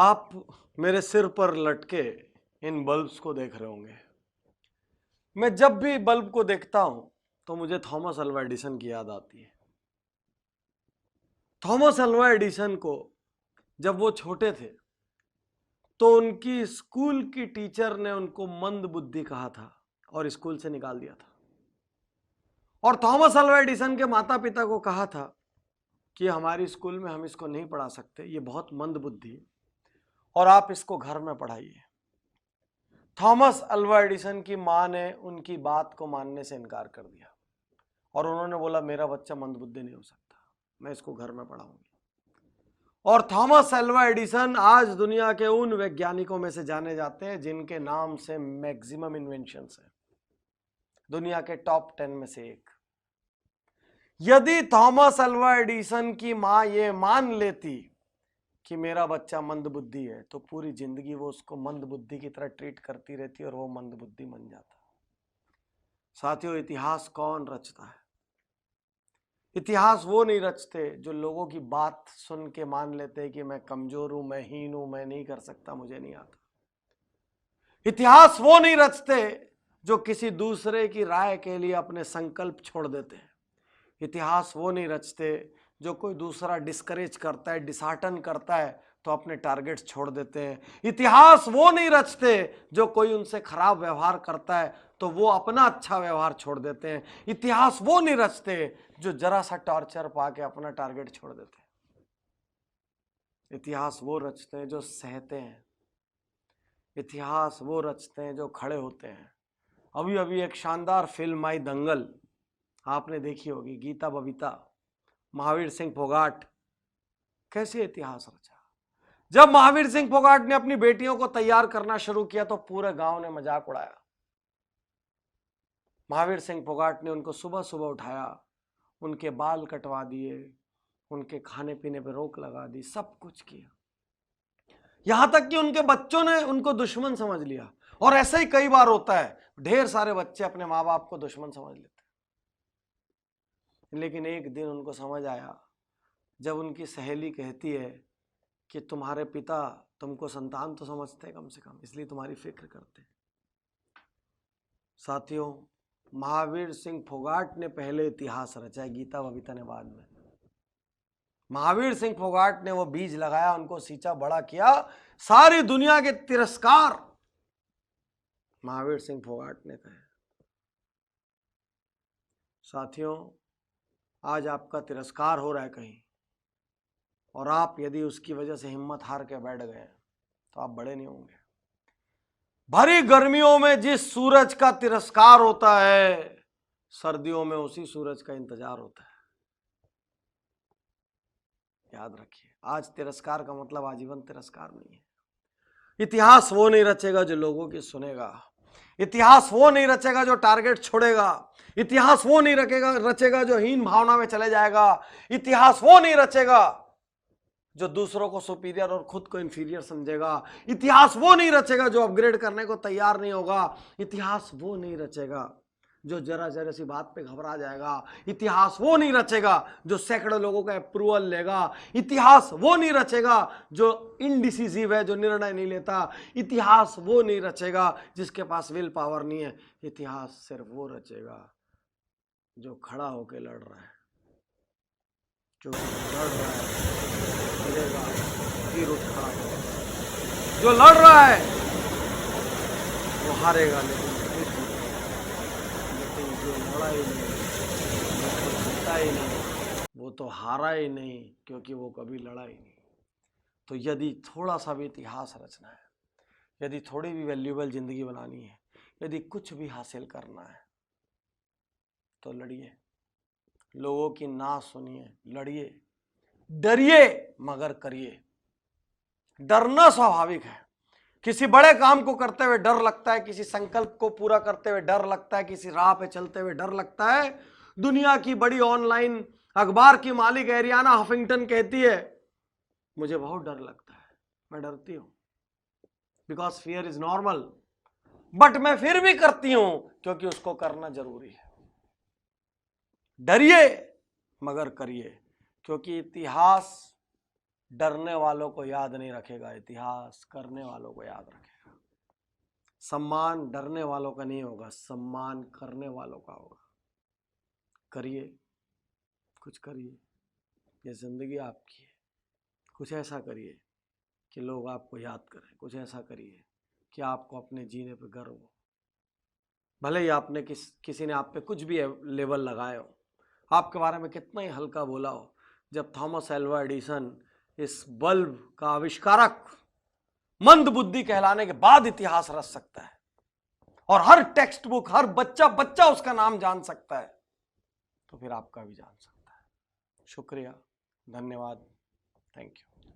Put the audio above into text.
आप मेरे सिर पर लटके इन बल्ब्स को देख रहे होंगे। मैं जब भी बल्ब को देखता हूं तो मुझे थॉमस अल्वा एडिसन की याद आती है। थॉमस अल्वा एडिसन को जब वो छोटे थे तो उनकी स्कूल की टीचर ने उनको मंद बुद्धि कहा था और स्कूल से निकाल दिया था। और थॉमस अल्वा एडिसन के माता पिता को कहा था कि हमारी स्कूल में हम इसको नहीं पढ़ा सकते, ये बहुत मंद बुद्धि है और आप इसको घर में पढ़ाइए। थॉमस अल्वा एडिसन की मां ने उनकी बात को मानने से इनकार कर दिया और उन्होंने बोला मेरा बच्चा मंदबुद्धि नहीं हो सकता, मैं इसको घर में पढ़ाऊंगी। और थॉमस अल्वा एडिसन आज दुनिया के उन वैज्ञानिकों में से जाने जाते हैं जिनके नाम से मैक्सिमम इन्वेंशंस है, दुनिया के टॉप 10 में से एक। यदि थॉमस अल्वा एडिसन की मां ये मान लेती कि मेरा बच्चा मंदबुद्धि है तो पूरी जिंदगी वो उसको मंदबुद्धि की तरह ट्रीट करती रहती और वो मंदबुद्धि बन जाता। साथियों, इतिहास कौन रचता है? इतिहास वो नहीं रचते जो लोगों की बात सुन के मान लेते कि मैं कमजोर हूं, मैं हीन हूं, मैं नहीं कर सकता, मुझे नहीं आता। इतिहास वो नहीं रचते जो किसी दूसरे की राय के लिए अपने संकल्प छोड़ देते हैं। इतिहास वो नहीं रचते जो कोई दूसरा डिस्करेज करता है, डिसहार्टन करता है तो अपने टारगेट्स छोड़ देते हैं। इतिहास वो नहीं रचते जो कोई उनसे खराब व्यवहार करता है तो वो अपना अच्छा व्यवहार छोड़ देते हैं। इतिहास वो नहीं रचते जो जरा सा टॉर्चर पाके अपना टारगेट छोड़ देते हैं। इतिहास वो रचते हैं जो सहते हैं। इतिहास वो रचते हैं जो खड़े होते हैं। अभी अभी एक शानदार फिल्म आई दंगल, आपने देखी होगी। गीता बबीता, महावीर सिंह फोगाट, कैसे इतिहास रचा। जब महावीर सिंह फोगाट ने अपनी बेटियों को तैयार करना शुरू किया तो पूरे गांव ने मजाक उड़ाया। महावीर सिंह फोगाट ने उनको सुबह सुबह उठाया, उनके बाल कटवा दिए, उनके खाने पीने पर रोक लगा दी, सब कुछ किया। यहां तक कि उनके बच्चों ने उनको दुश्मन समझ लिया। और ऐसा ही कई बार होता है, ढेर सारे बच्चे अपने माँ बाप को दुश्मन समझ लेते। लेकिन एक दिन उनको समझ आया जब उनकी सहेली कहती है कि तुम्हारे पिता तुमको संतान तो समझते हैं कम से कम, इसलिए तुम्हारी फिक्र करते हैं। साथियों, महावीर सिंह फोगाट ने पहले इतिहास रचा है, गीता बबीता ने बाद में। महावीर सिंह फोगाट ने वो बीज लगाया, उनको सींचा, बड़ा किया, सारी दुनिया के तिरस्कार महावीर सिंह फोगाट ने कहे। साथियों, आज आपका तिरस्कार हो रहा है कहीं और आप यदि उसकी वजह से हिम्मत हार के बैठ गए तो आप बड़े नहीं होंगे। भरी गर्मियों में जिस सूरज का तिरस्कार होता है, सर्दियों में उसी सूरज का इंतजार होता है। याद रखिए, आज तिरस्कार का मतलब आजीवन तिरस्कार नहीं है। इतिहास वो नहीं रचेगा जो लोगों की सुनेगा। इतिहास वो नहीं रचेगा जो टारगेट छोड़ेगा। इतिहास वो नहीं रचेगा जो हीन भावना में चले जाएगा। इतिहास वो नहीं रचेगा जो दूसरों को सुपीरियर और खुद को इंफीरियर समझेगा। इतिहास वो नहीं रचेगा जो अपग्रेड करने को तैयार नहीं होगा। इतिहास वो नहीं रचेगा जो जरा जरा सी बात पे घबरा जाएगा। इतिहास वो नहीं रचेगा जो सैकड़ों लोगों का अप्रूवल लेगा। इतिहास वो नहीं रचेगा जो इनडिसिसिव है, जो निर्णय नहीं लेता। इतिहास वो नहीं रचेगा जिसके पास विल पावर नहीं है। इतिहास सिर्फ वो रचेगा जो खड़ा होकर लड़ रहा है, जो लड़ रहा है, गिरेगा फिर उठ खड़ा होगा। जो लड़ रहा है वो हारेगा लेकिन फिर जीतेगा। लेकिन जो लड़ा ही नहीं, वो तो जीता ही नहीं, वो तो हारा ही नहीं, क्योंकि वो कभी लड़ा ही नहीं। तो यदि थोड़ा सा भी इतिहास रचना है, यदि थोड़ी भी वैल्यूएबल जिंदगी बनानी है, यदि कुछ भी हासिल करना है तो लड़िए, लोगों की ना सुनिए, लड़िए, डरिए मगर करिए। डरना स्वाभाविक है। किसी बड़े काम को करते हुए डर लगता है, किसी संकल्प को पूरा करते हुए डर लगता है, किसी राह पे चलते हुए डर लगता है। दुनिया की बड़ी ऑनलाइन अखबार की मालिक एरियाना हफिंगटन कहती है मुझे बहुत डर लगता है, मैं डरती हूं, because fear is normal, but मैं फिर भी करती हूं क्योंकि उसको करना जरूरी है। डरिए मगर करिए, क्योंकि इतिहास डरने वालों को याद नहीं रखेगा, इतिहास करने वालों को याद रखेगा। सम्मान डरने वालों का नहीं होगा, सम्मान करने वालों का होगा। करिए, कुछ करिए, ये जिंदगी आपकी है। कुछ ऐसा करिए कि लोग आपको याद करें, कुछ ऐसा करिए कि आपको अपने जीने पे गर्व हो। भले ही आपने किसी ने आप पे कुछ भी लेबल लगाए हो, आपके बारे में कितना ही हल्का बोला हो, जब थॉमस एल्वा एडिसन इस बल्ब का आविष्कारक मंद बुद्धि कहलाने के बाद इतिहास रच सकता है और हर टेक्स्ट बुक, हर बच्चा बच्चा उसका नाम जान सकता है, तो फिर आपका भी जान सकता है। शुक्रिया, धन्यवाद, थैंक यू।